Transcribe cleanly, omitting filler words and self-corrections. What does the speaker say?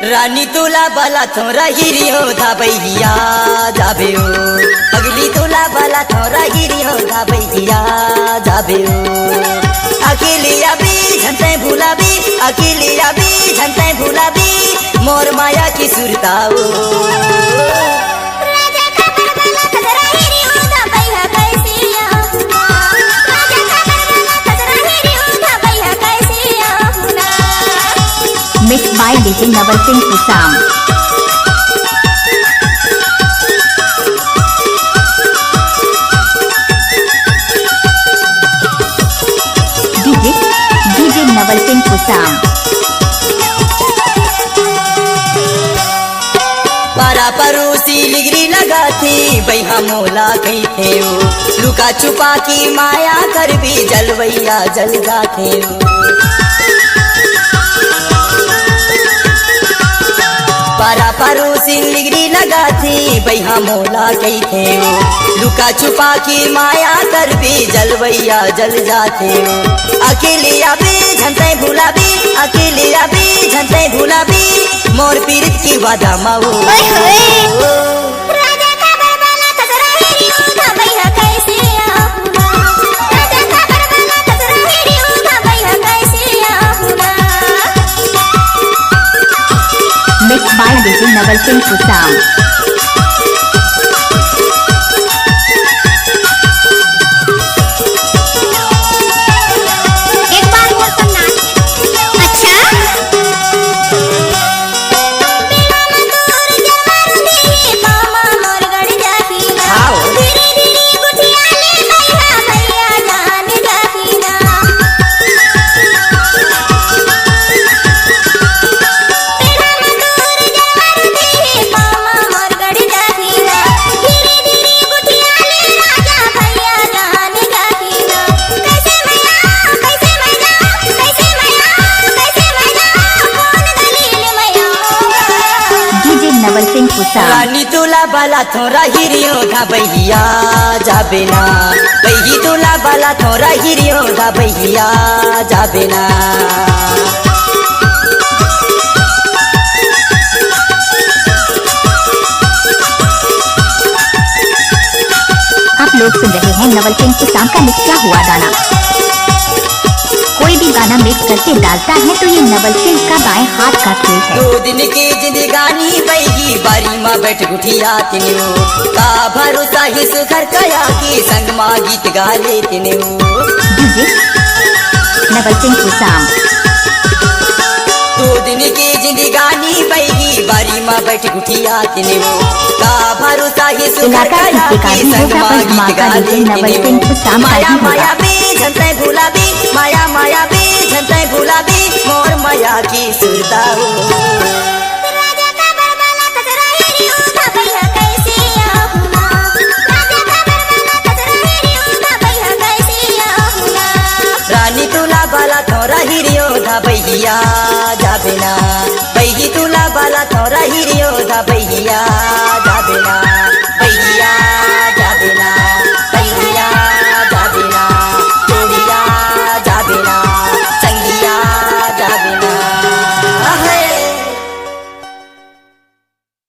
रानी तोला बाला थोरा हिरियो धाबैया जाबे हो अगली तोला बाला थोरा हिरियो धाबैया जाबे हो अकेले आबी झंटे भुलाबी अकेले आबी झंटे भुलाबी मोर माया की सुरताओ Mixed by DJ Naval Singh Usam. DJ Naval Singh Usam. पारा परोसी लिगरी लगा थी बैहा मोला कही थे लुका छुपा की माया कर भी जलवैया जल जाते पारा परोसी लिगरी लगा थी बैहा मोला कही थे लुका छुपा की माया कर भी जलवैया जल जाते अकेले आबी झंटे भुलाबी अकेले आबी झंटे भुलाबी मोर पीरित की वादा माओ Mixed by DJ Naval Singh Usam. रानी तोला बाला थोरा हिरियो धाबैया जाबे ना बही तोला बाला थोरा हिरियो धाबैया जाबे ना आप लोग सुन रहे हैं नवल सिंह उसाम का मिक्स क्या हुआ गाना। कोई भी गाना मिक्स करके डालता है तो ये नवल सिंह का बाएं हाथ का खेल है। 2 दिन की जिंदगानी बैगी बारी माँ बैठ गुठिया तिनियो का भरोसा ही सुखर कया की संग माँ गीत गा ले तिनियो नवल सिंह उसाम। 2 दिन की जिंदगानी बैगी बारी माँ बैठ गुठिया तिनियो का भरोसा ही सुखर कया की संग माँ गीत गा ले तिनियो माया माया भी झंटे भुलाबी माया माया भी झंटे भुलाबी मोर माया की सुरताओ रानी तोला बाला थोरा हिरियो धाबैया जाबे ना बही तोला बाला थोरा हिरियो धाबैया जाबे ना।